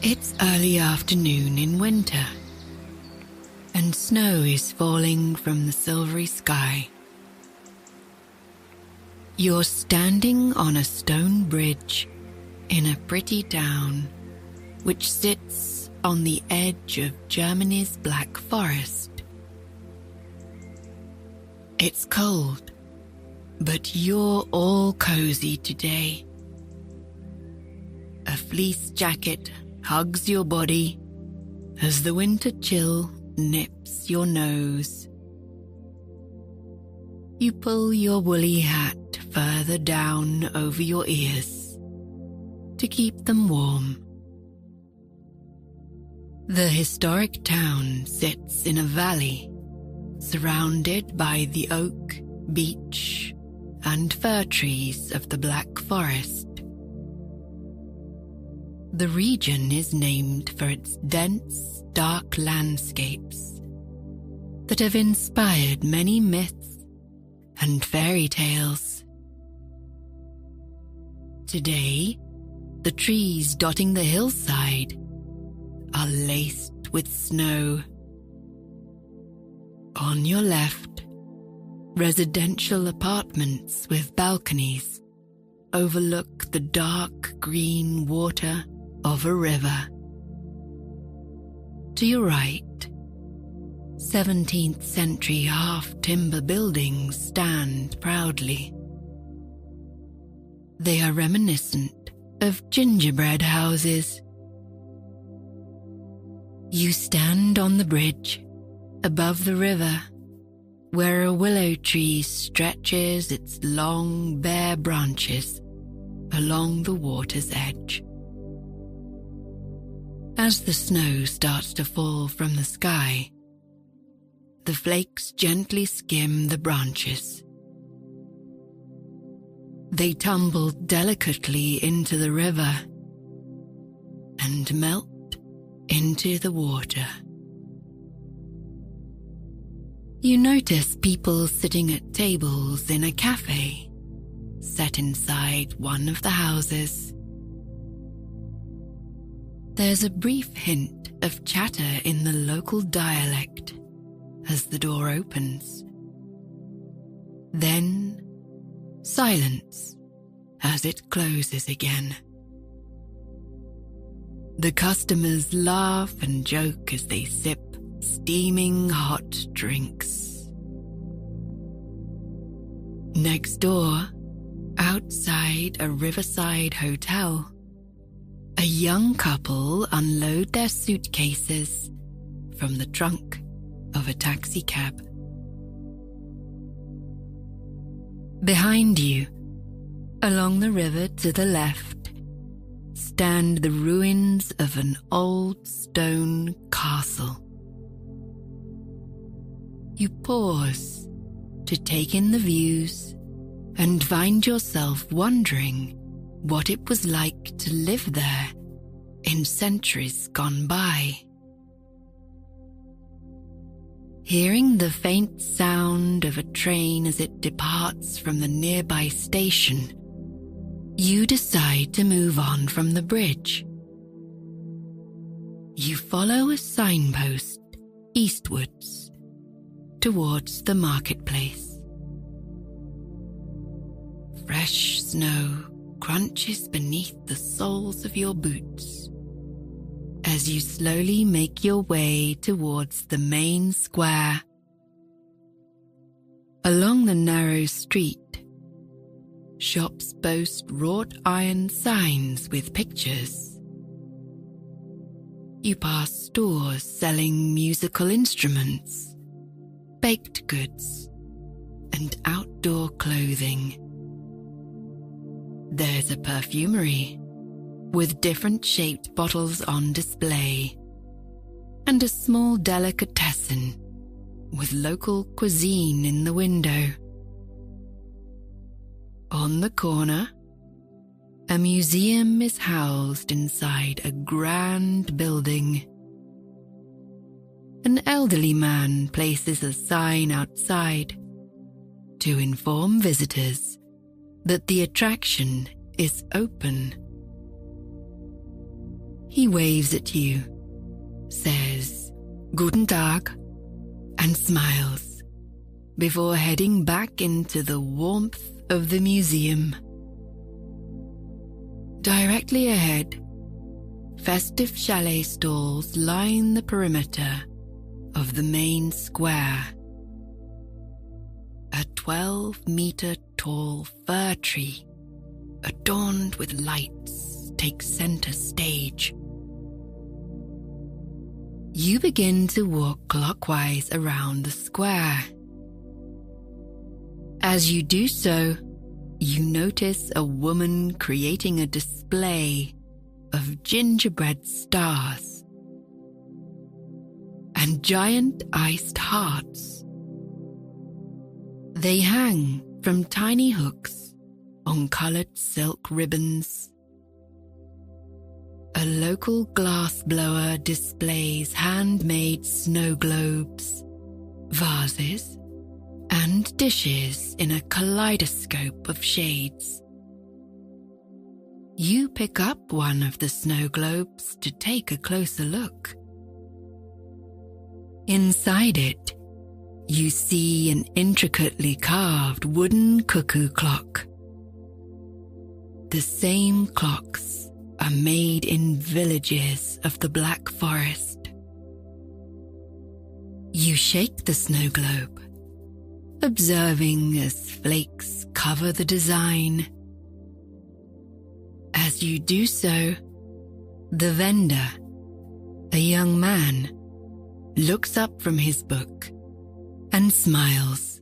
It's early afternoon in winter, and snow is falling from the silvery sky. You're standing on a stone bridge in a pretty town which sits on the edge of Germany's Black Forest. It's cold, but you're all cozy today. A fleece jacket hugs your body as the winter chill nips your nose. You pull your woolly hat further down over your ears to keep them warm. The historic town sits in a valley surrounded by the oak, beech, and fir trees of the Black Forest. The region is named for its dense, dark landscapes that have inspired many myths and fairy tales. Today, the trees dotting the hillside are laced with snow. On your left, residential apartments with balconies overlook the dark green water of a river. To your right, 17th century half-timber buildings stand proudly. They are reminiscent of gingerbread houses. You stand on the bridge above the river, where a willow tree stretches its long, bare branches along the water's edge. As the snow starts to fall from the sky, the flakes gently skim the branches. They tumble delicately into the river and melt into the water. You notice people sitting at tables in a cafe set inside one of the houses. There's a brief hint of chatter in the local dialect as the door opens. Then silence as it closes again. The customers laugh and joke as they sip steaming hot drinks. Next door, outside a riverside hotel, a young couple unload their suitcases from the trunk of a taxi cab. Behind you, along the river to the left, stand the ruins of an old stone castle. You pause to take in the views and find yourself wondering what it was like to live there in centuries gone by. Hearing the faint sound of a train as it departs from the nearby station, you decide to move on from the bridge. You follow a signpost eastwards towards the marketplace. Fresh snow crunches beneath the soles of your boots as you slowly make your way towards the main square. Along the narrow street, shops boast wrought iron signs with pictures. You pass stores selling musical instruments, baked goods, and outdoor clothing. There's a perfumery with different shaped bottles on display, and a small delicatessen with local cuisine in the window. On the corner, a museum is housed inside a grand building. An elderly man places a sign outside to inform visitors that the attraction is open. He waves at you, says "Guten Tag," and smiles before heading back into the warmth of the museum. Directly ahead, festive chalet stalls line the perimeter of the main square. A 12-meter-tall fir tree, adorned with lights, takes center stage. You begin to walk clockwise around the square. As you do so, you notice a woman creating a display of gingerbread stars and giant iced hearts. They hang from tiny hooks on colored silk ribbons. A local glass blower displays handmade snow globes, vases, and dishes in a kaleidoscope of shades. You pick up one of the snow globes to take a closer look. Inside it, you see an intricately carved wooden cuckoo clock. The same clocks are made in villages of the Black Forest. You shake the snow globe, observing as flakes cover the design. As you do so, the vendor, a young man, looks up from his book and smiles.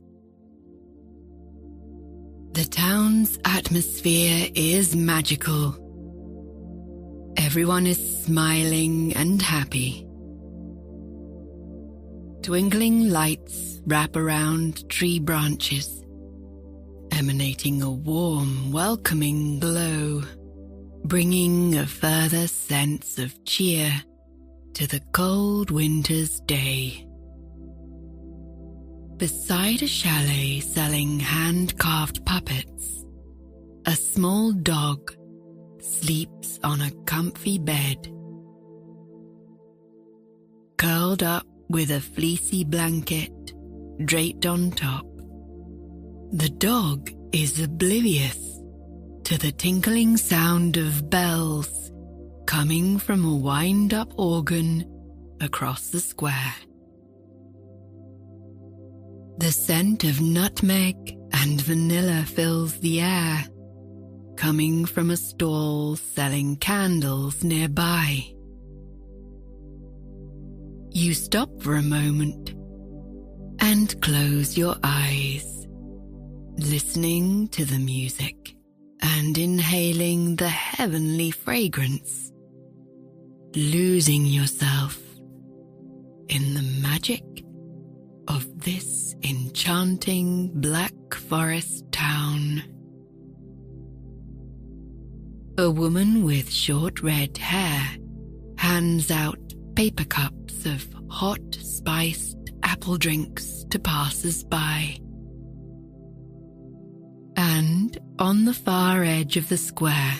The town's atmosphere is magical. Everyone is smiling and happy. Twinkling lights wrap around tree branches, emanating a warm, welcoming glow, bringing a further sense of cheer to the cold winter's day. Beside a chalet selling hand-carved puppets, a small dog sleeps on a comfy bed. Curled up with a fleecy blanket draped on top, the dog is oblivious to the tinkling sound of bells coming from a wind-up organ across the square. The scent of nutmeg and vanilla fills the air, coming from a stall selling candles nearby. You stop for a moment and close your eyes, listening to the music and inhaling the heavenly fragrance, losing yourself in the magic of this enchanting Black Forest town. A woman with short red hair hands out paper cups of hot spiced apple drinks to passers-by. And on the far edge of the square,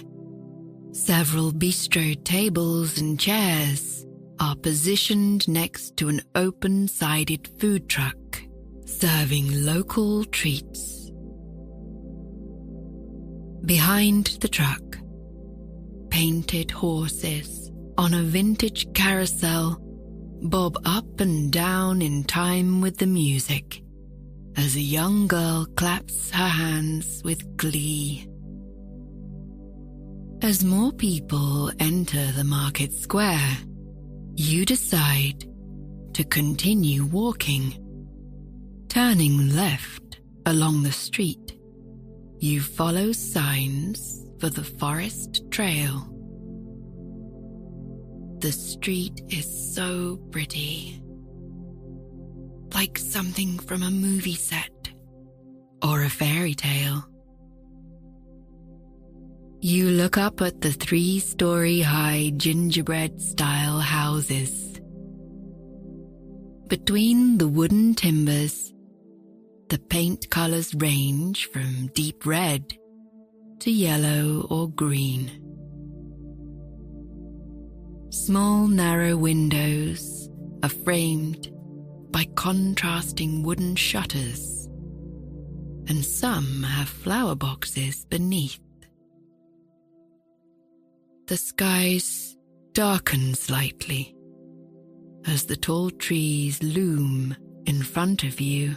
several bistro tables and chairs are positioned next to an open-sided food truck serving local treats. Behind the truck, painted horses on a vintage carousel bob up and down in time with the music as a young girl claps her hands with glee. As more people enter the market square, you decide to continue walking. Turning left along the street, you follow signs for the forest trail. The street is so pretty, like something from a movie set or a fairy tale. You look up at the 3-story high gingerbread-style houses. Between the wooden timbers, the paint colors range from deep red to yellow or green. Small narrow windows are framed by contrasting wooden shutters, and some have flower boxes beneath. The skies darken slightly as the tall trees loom in front of you.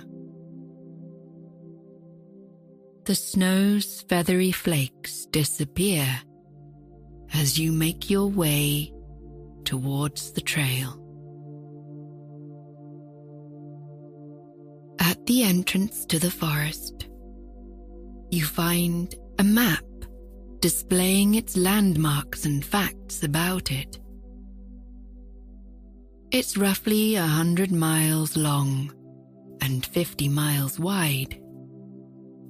The snow's feathery flakes disappear as you make your way towards the trail. At the entrance to the forest, you find a map displaying its landmarks and facts about it. It's roughly 100 miles long and 50 miles wide,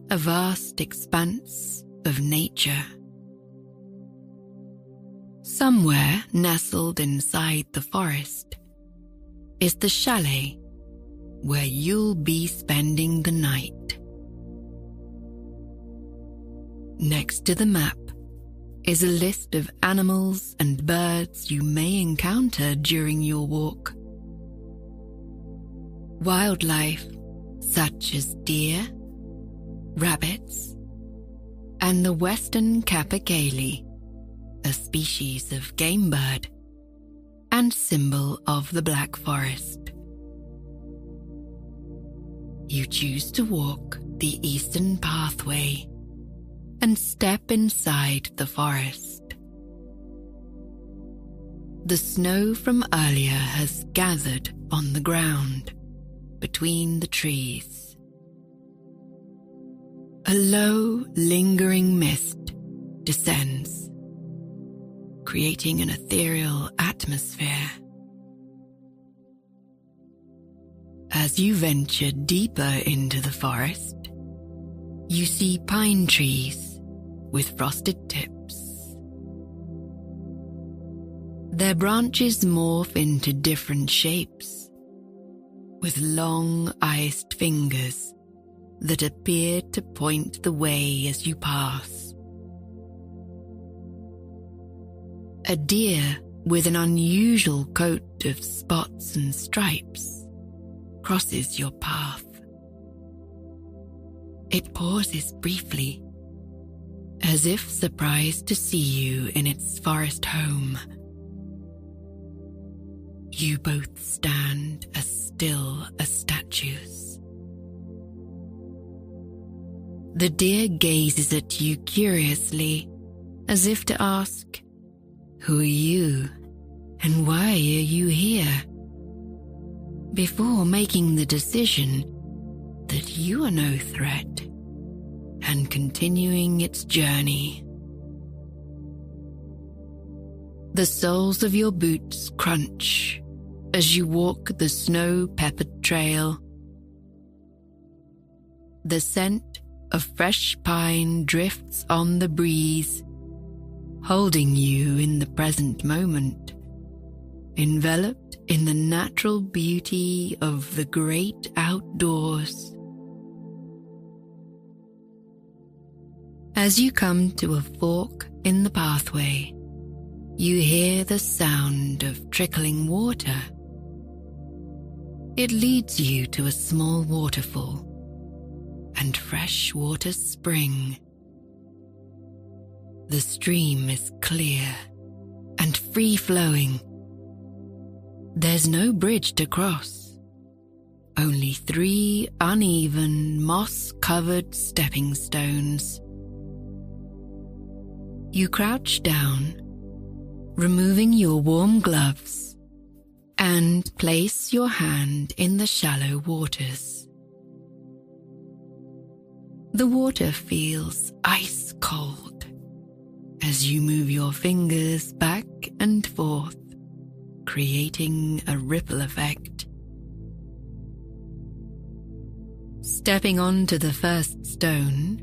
a vast expanse of nature. Somewhere nestled inside the forest is the chalet where you'll be spending the night. Next to the map is a list of animals and birds you may encounter during your walk. Wildlife such as deer, rabbits, and the western capercaillie, a species of game bird and symbol of the Black Forest. You choose to walk the eastern pathway and step inside the forest. The snow from earlier has gathered on the ground between the trees. A low, lingering mist descends, creating an ethereal atmosphere. As you venture deeper into the forest, you see pine trees with frosted tips. Their branches morph into different shapes, with long iced fingers that appear to point the way as you pass. A deer with an unusual coat of spots and stripes crosses your path. It pauses briefly, as if surprised to see you in its forest home. You both stand as still as statues. The deer gazes at you curiously, as if to ask, "Who are you, and why are you here?" before making the decision that you are no threat and continuing its journey. The soles of your boots crunch as you walk the snow-peppered trail. The scent of fresh pine drifts on the breeze, holding you in the present moment, enveloped in the natural beauty of the great outdoors. As you come to a fork in the pathway, you hear the sound of trickling water. It leads you to a small waterfall and freshwater spring. The stream is clear and free-flowing. There's no bridge to cross, only 3 uneven, moss-covered stepping stones. You crouch down, removing your warm gloves, and place your hand in the shallow waters. The water feels ice cold as you move your fingers back and forth, creating a ripple effect. Stepping onto the first stone,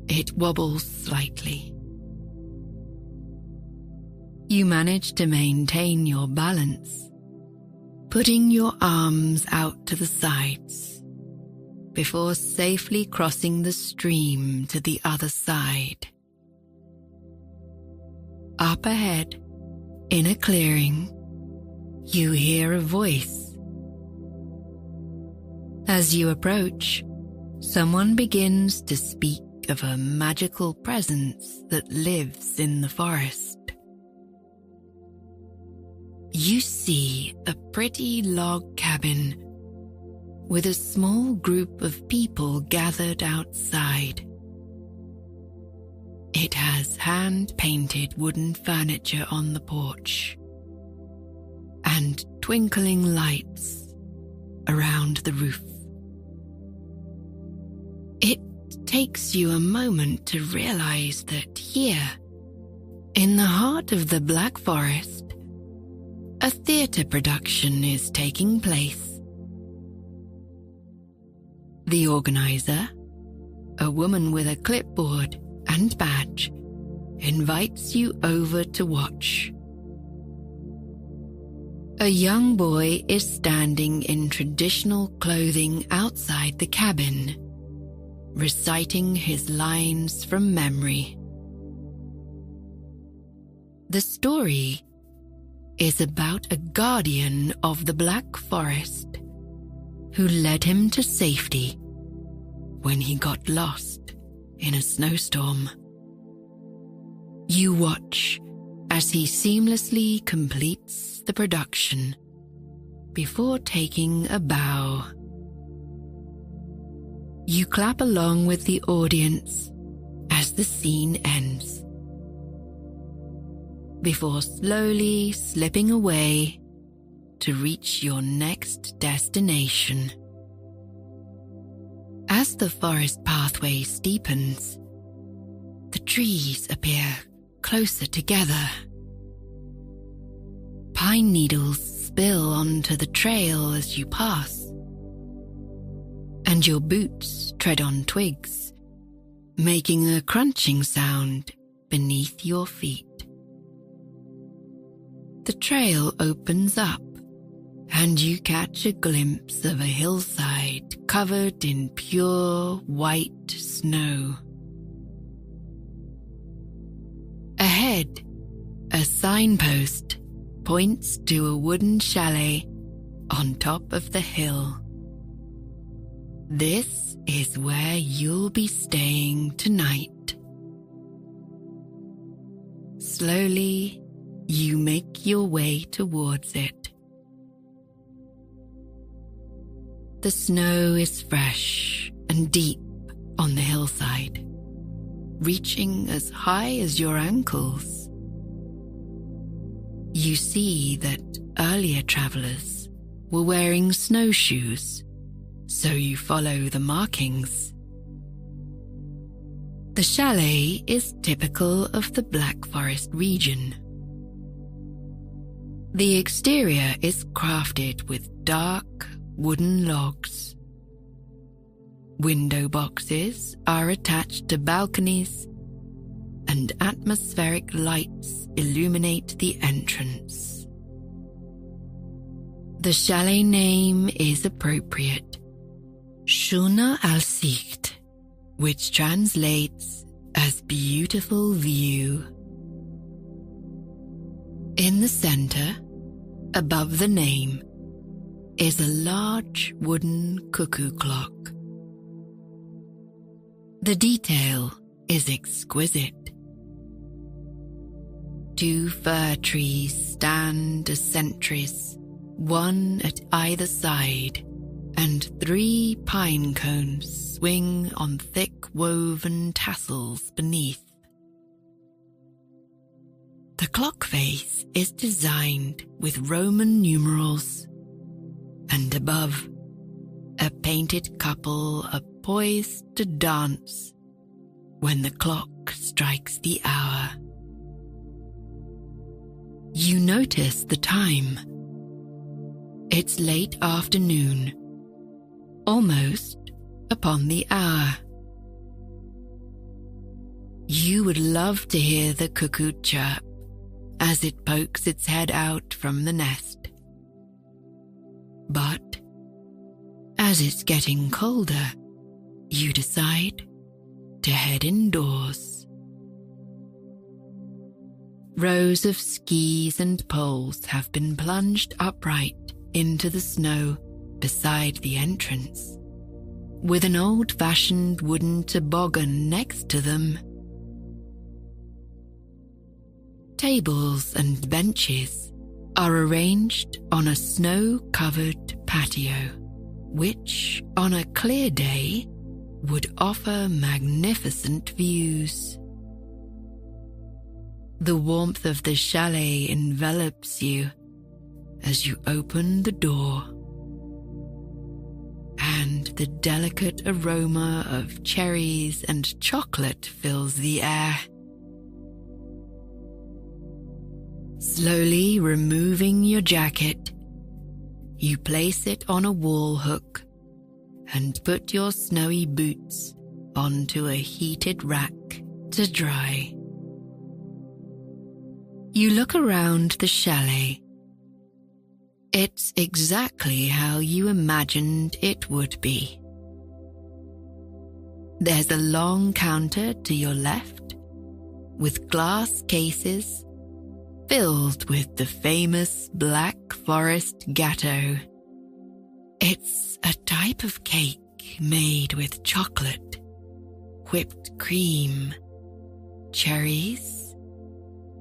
it wobbles slightly. You manage to maintain your balance, putting your arms out to the sides before safely crossing the stream to the other side. Up ahead, In a clearing, you hear a voice. As you approach, someone begins to speak of a magical presence that lives in the forest. You see a pretty log cabin with a small group of people gathered outside. It has hand-painted wooden furniture on the porch and twinkling lights around the roof. It takes you a moment to realize that here, in the heart of the Black Forest, a theatre production is taking place. The organizer, a woman with a clipboard and badge, invites you over to watch. A young boy is standing in traditional clothing outside the cabin, reciting his lines from memory. The story is about a guardian of the Black Forest who led him to safety when he got lost in a snowstorm. You watch as he seamlessly completes the production before taking a bow. You clap along with the audience as the scene ends, before slowly slipping away to reach your next destination. As the forest pathway steepens, the trees appear closer together. Pine needles spill onto the trail as you pass, and your boots tread on twigs, making a crunching sound beneath your feet. The trail opens up, and you catch a glimpse of a hillside covered in pure white snow. Ahead, a signpost points to a wooden chalet on top of the hill. This is where you'll be staying tonight. Slowly, you make your way towards it. The snow is fresh and deep on the hillside, reaching as high as your ankles. You see that earlier travelers were wearing snowshoes, so you follow the markings. The chalet is typical of the Black Forest region. The exterior is crafted with dark wooden logs. Window boxes are attached to balconies, and atmospheric lights illuminate the entrance. The chalet name is appropriate, Schöne Aussicht, which translates as beautiful view. In the center, above the name, is a large wooden cuckoo clock. The detail is exquisite. 2 fir trees stand as sentries, one at either side, and 3 pine cones swing on thick woven tassels beneath. The clock face is designed with Roman numerals, and above, a painted couple are poised to dance when the clock strikes the hour. You notice the time. It's late afternoon, almost upon the hour. You would love to hear the cuckoo chirp as it pokes its head out from the nest. But as it's getting colder, you decide to head indoors. Rows of skis and poles have been plunged upright into the snow beside the entrance, with an old-fashioned wooden toboggan next to them. Tables and benches are arranged on a snow-covered patio, which, on a clear day, would offer magnificent views. The warmth of the chalet envelops you as you open the door, and the delicate aroma of cherries and chocolate fills the air. Slowly removing your jacket, you place it on a wall hook and put your snowy boots onto a heated rack to dry. You look around the chalet. It's exactly how you imagined it would be. There's a long counter to your left, with glass cases filled with the famous Black Forest Gâteau. It's a type of cake made with chocolate, whipped cream, cherries,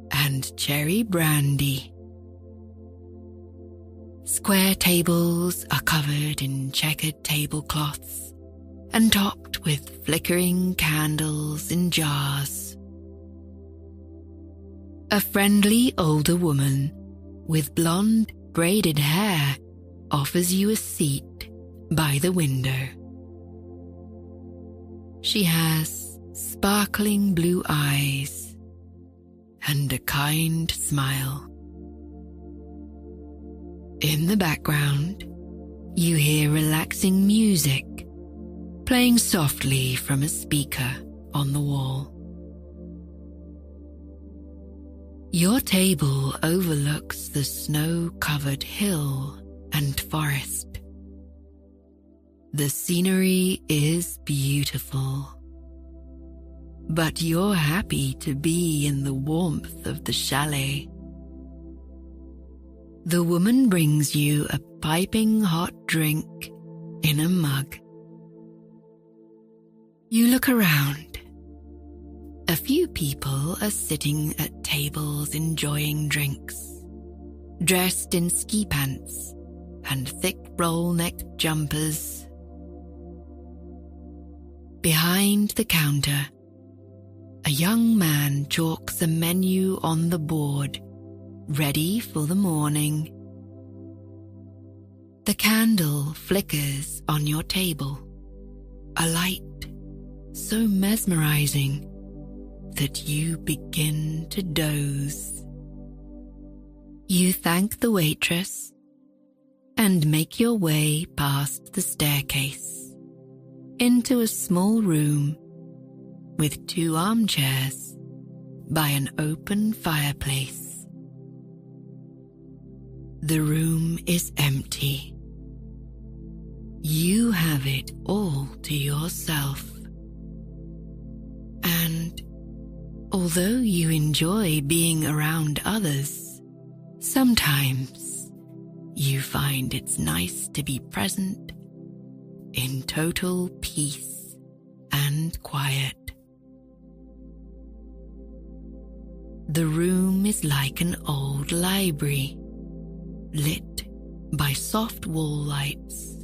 and cherry brandy. Square tables are covered in checkered tablecloths and topped with flickering candles in jars. A friendly older woman with blonde braided hair offers you a seat by the window. She has sparkling blue eyes and a kind smile. In the background, you hear relaxing music playing softly from a speaker on the wall. Your table overlooks the snow-covered hill and forest. The scenery is beautiful, but you're happy to be in the warmth of the chalet. The woman brings you a piping hot drink in a mug. You look around. A few people are sitting at tables enjoying drinks, dressed in ski pants and thick roll-neck jumpers. Behind the counter, a young man chalks a menu on the board, ready for the morning. The candle flickers on your table, a light so mesmerizing that you begin to doze. You thank the waitress and make your way past the staircase into a small room with 2 armchairs by an open fireplace. The room is empty. You have it all to yourself. And although you enjoy being around others, sometimes you find it's nice to be present in total peace and quiet. The room is like an old library, lit by soft wall lights.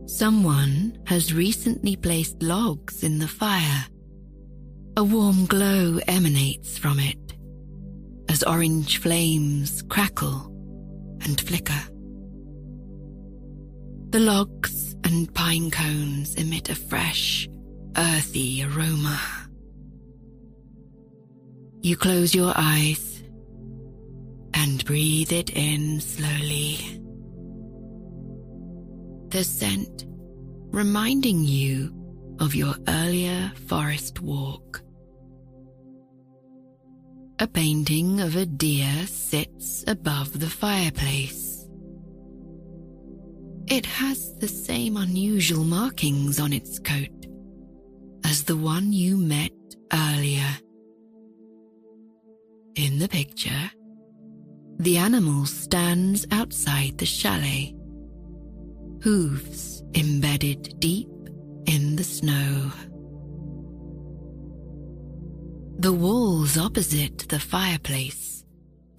Someone has recently placed logs in the fire. A warm glow emanates from it as orange flames crackle and flicker. The logs and pine cones emit a fresh, earthy aroma. You close your eyes and breathe it in slowly. The scent reminding you of your earlier forest walk. A painting of a deer sits above the fireplace. It has the same unusual markings on its coat as the one you met earlier In the picture, the animal stands outside the chalet, hooves embedded deep in the snow. The walls opposite the fireplace,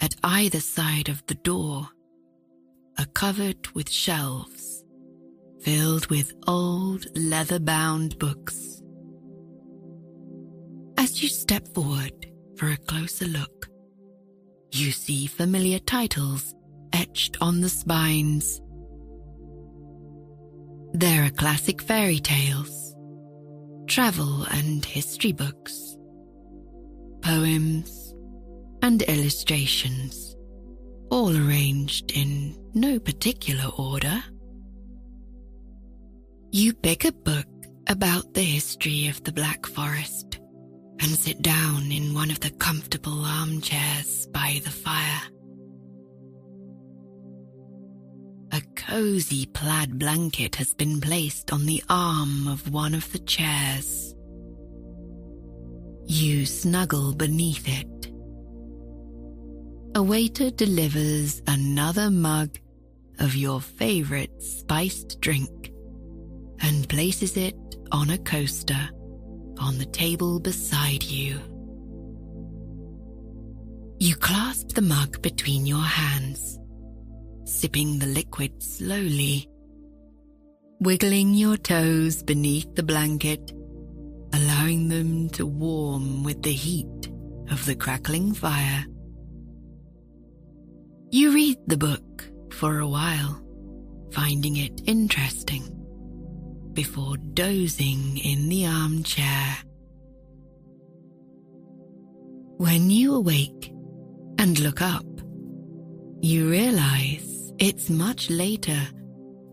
at either side of the door, are covered with shelves filled with old leather-bound books. As you step forward for a closer look, you see familiar titles etched on the spines. There are classic fairy tales, travel and history books, poems, and illustrations, all arranged in no particular order. You pick a book about the history of the Black Forest and sit down in one of the comfortable armchairs by the fire. A cozy plaid blanket has been placed on the arm of one of the chairs. You snuggle beneath it. A waiter delivers another mug of your favorite spiced drink and places it on a coaster on the table beside you. You clasp the mug between your hands, sipping the liquid slowly, wiggling your toes beneath the blanket, allowing them to warm with the heat of the crackling fire. You read the book for a while, finding it interesting, before dozing in the armchair. When you awake and look up, you realize it's much later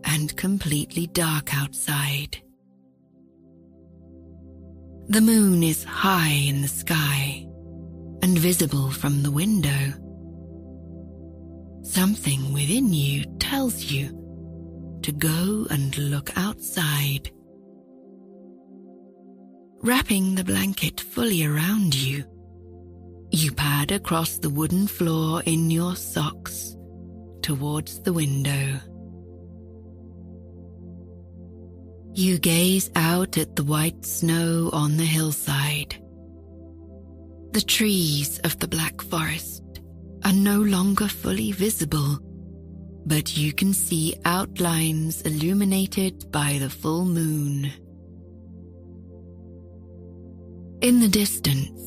and completely dark outside. The moon is high in the sky and visible from the window. Something within you tells you to go and look outside. Wrapping the blanket fully around you, you pad across the wooden floor in your socks towards the window. You gaze out at the white snow on the hillside. The trees of the Black Forest are no longer fully visible, but you can see outlines illuminated by the full moon. In the distance,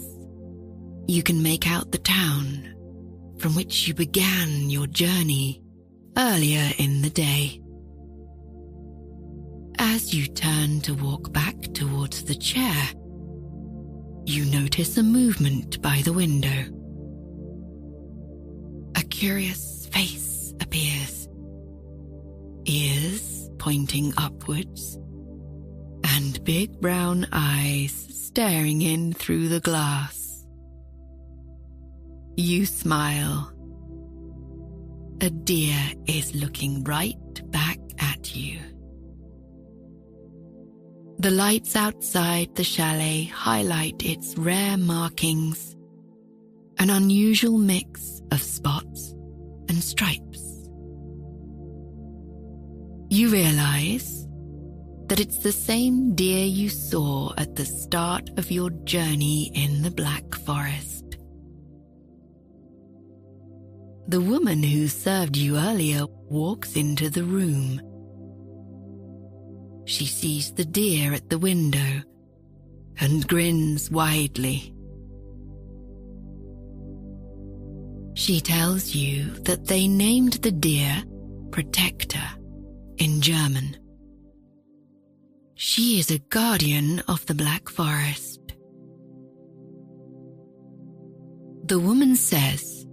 you can make out the town from which you began your journey earlier in the day. As you turn to walk back towards the chair, you notice a movement by the window. A curious face appears, ears pointing upwards, and big brown eyes staring in through the glass. You smile. A deer is looking right back at you. The lights outside the chalet highlight its rare markings, an unusual mix of spots and stripes. You realize that it's the same deer you saw at the start of your journey in the Black Forest. The woman who served you earlier walks into the room. She sees the deer at the window and grins widely. She tells you that they named the deer Protector in German. She is a guardian of the Black Forest. The woman says,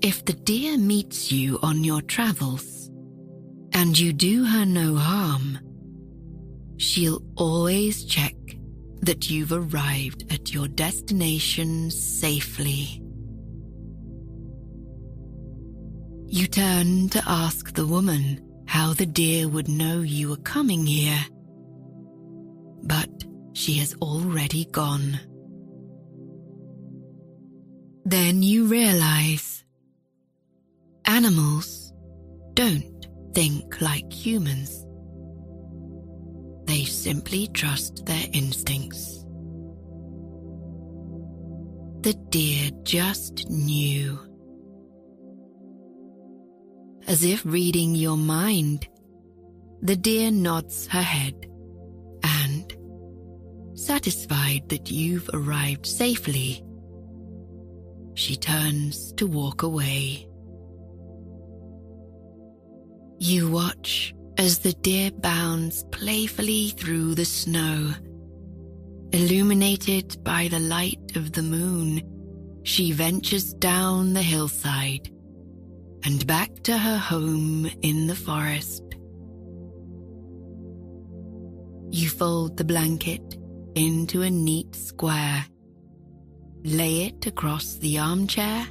if the deer meets you on your travels and you do her no harm, she'll always check that you've arrived at your destination safely. You turn to ask the woman how the deer would know you were coming here, but she has already gone. Then you realize animals don't think like humans. They simply trust their instincts. The deer just knew. As if reading your mind, the deer nods her head and, satisfied that you've arrived safely, she turns to walk away. You watch as the deer bounds playfully through the snow. Illuminated by the light of the moon, she ventures down the hillside and back to her home in the forest. You fold the blanket into a neat square, lay it across the armchair,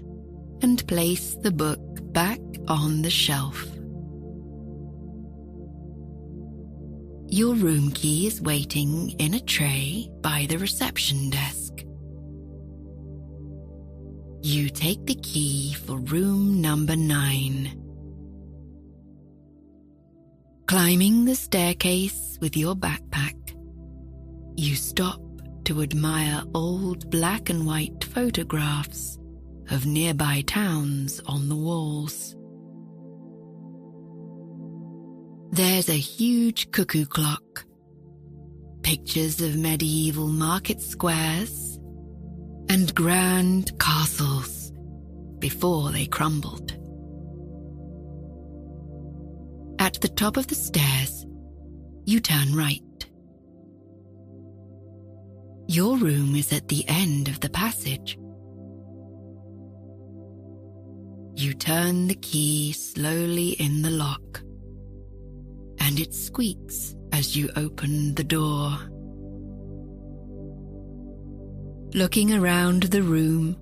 and place the book back on the shelf. Your room key is waiting in a tray by the reception desk. You take the key for room number 9. Climbing the staircase with your backpack, you stop to admire old black and white photographs of nearby towns on the walls. There's a huge cuckoo clock, pictures of medieval market squares, and grand castles before they crumbled. At the top of the stairs, you turn right. Your room is at the end of the passage. You turn the key slowly in the lock, and it squeaks as you open the door. Looking around the room,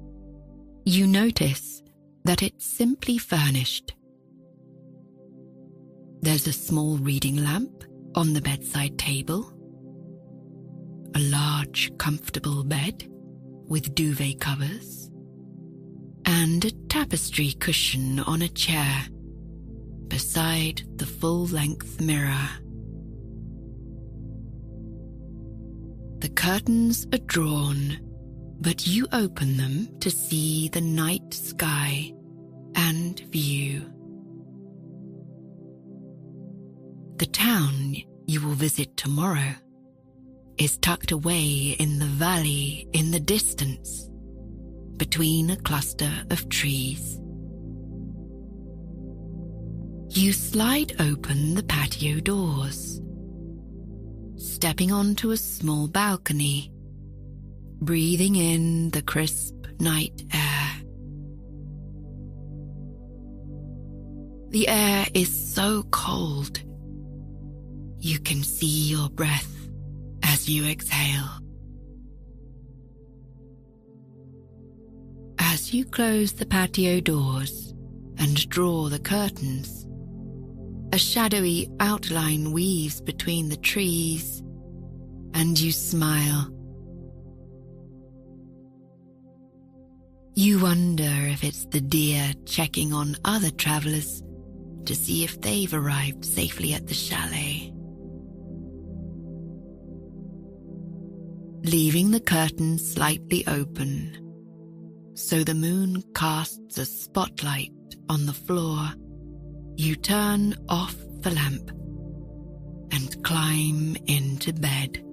you notice that it's simply furnished. There's a small reading lamp on the bedside table, a large, comfortable bed with duvet covers, and a tapestry cushion on a chair beside the full-length mirror. The curtains are drawn, but you open them to see the night sky and view. The town you will visit tomorrow is tucked away in the valley in the distance, between a cluster of trees. You slide open the patio doors, stepping onto a small balcony, breathing in the crisp night air. The air is so cold, you can see your breath as you exhale. As you close the patio doors and draw the curtains, a shadowy outline weaves between the trees, and you smile. You wonder if it's the deer checking on other travelers to see if they've arrived safely at the chalet. Leaving the curtains slightly open, so the moon casts a spotlight on the floor, you turn off the lamp and climb into bed.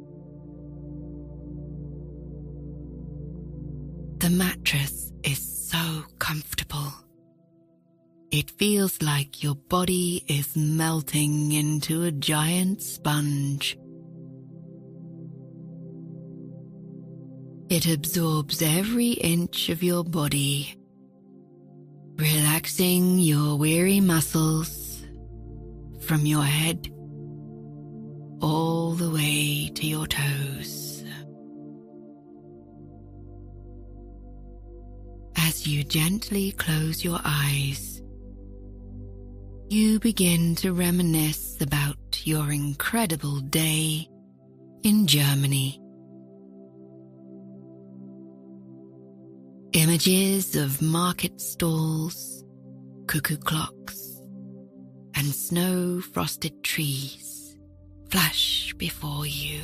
The mattress is so comfortable. It feels like your body is melting into a giant sponge. It absorbs every inch of your body, relaxing your weary muscles from your head all the way to your toes. As you gently close your eyes, you begin to reminisce about your incredible day in Germany. Images of market stalls, cuckoo clocks, and snow-frosted trees flash before you.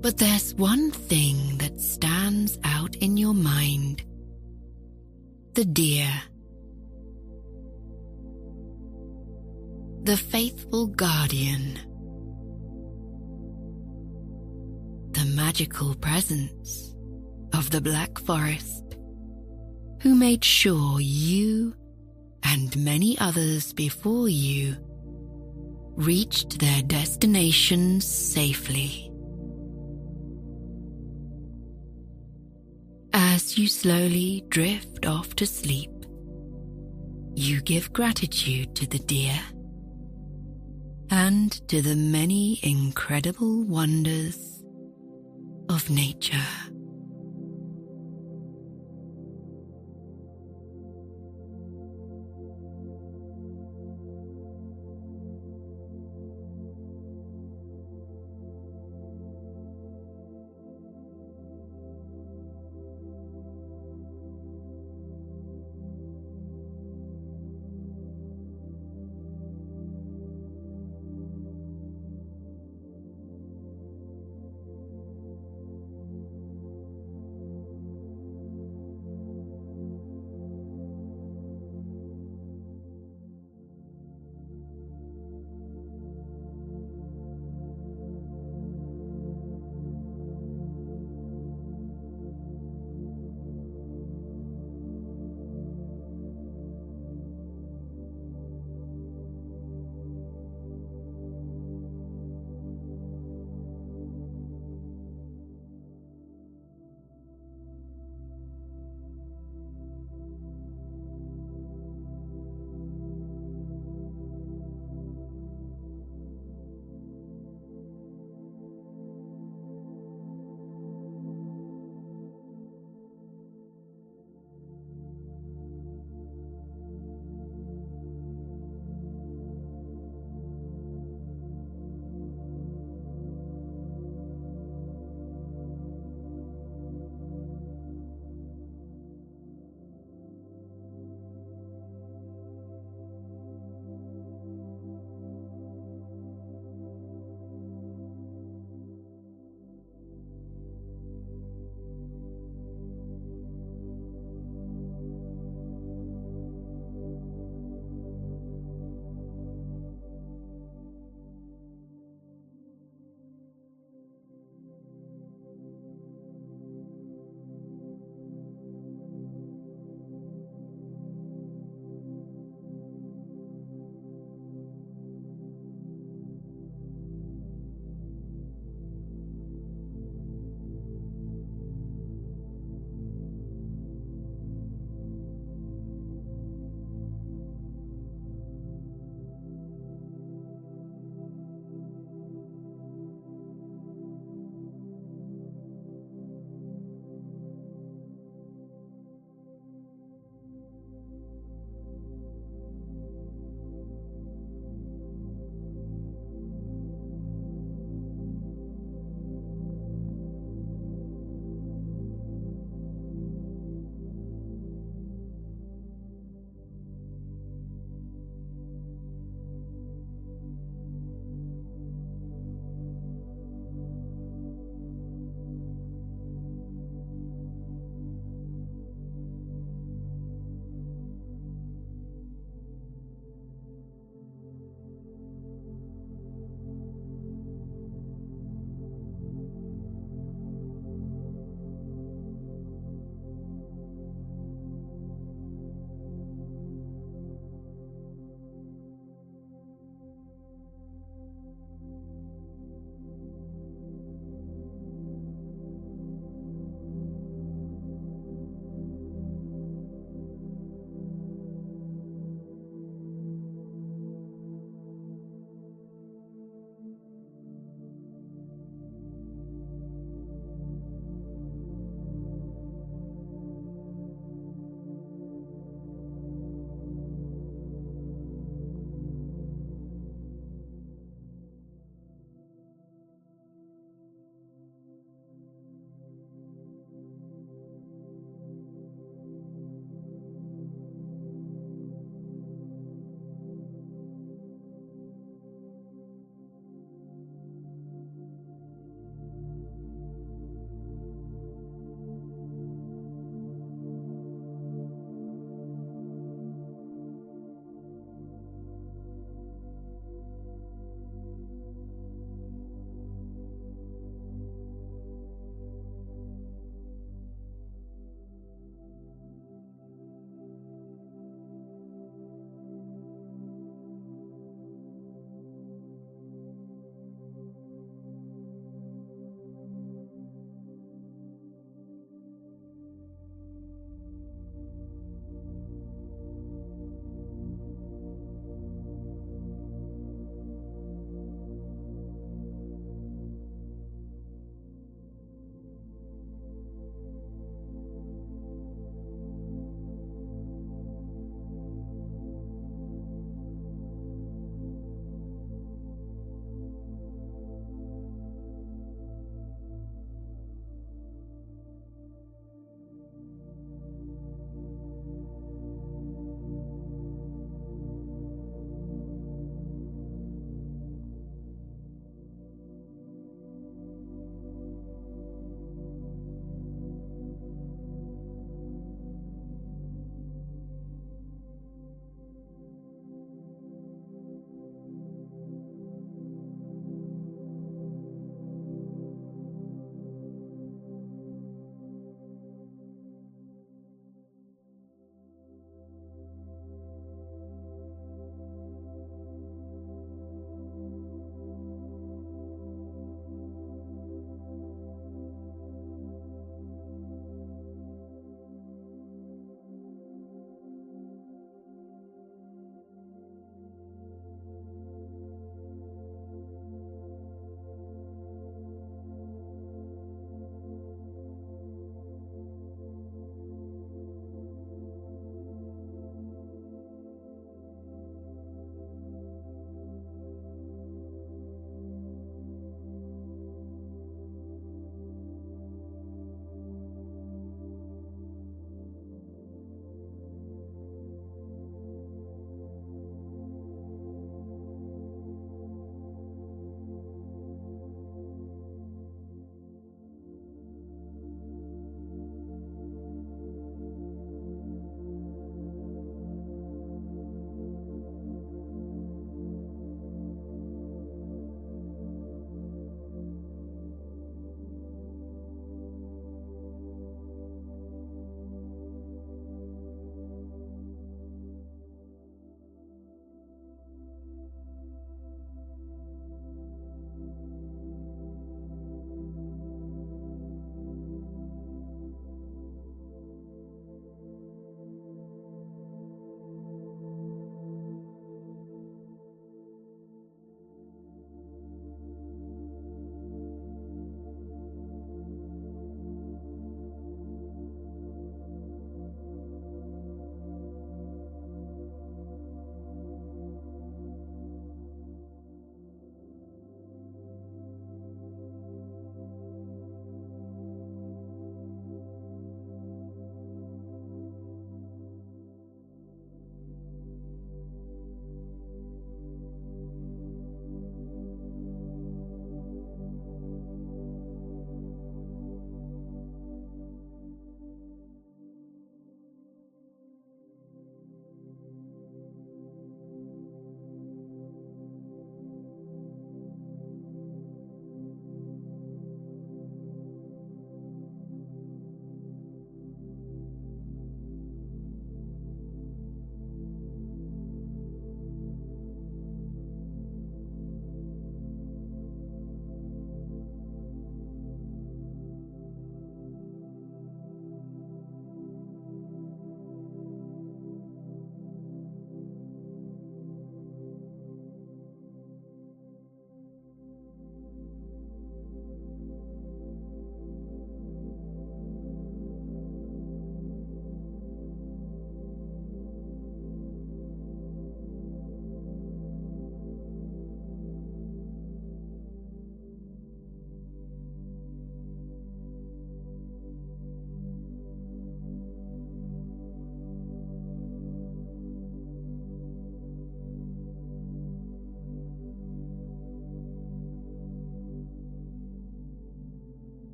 But there's one thing that stands out in your mind: the deer. The faithful guardian. The magical presence of the Black Forest, who made sure you and many others before you reached their destinations safely. As you slowly drift off to sleep, you give gratitude to the deer and to the many incredible wonders of nature.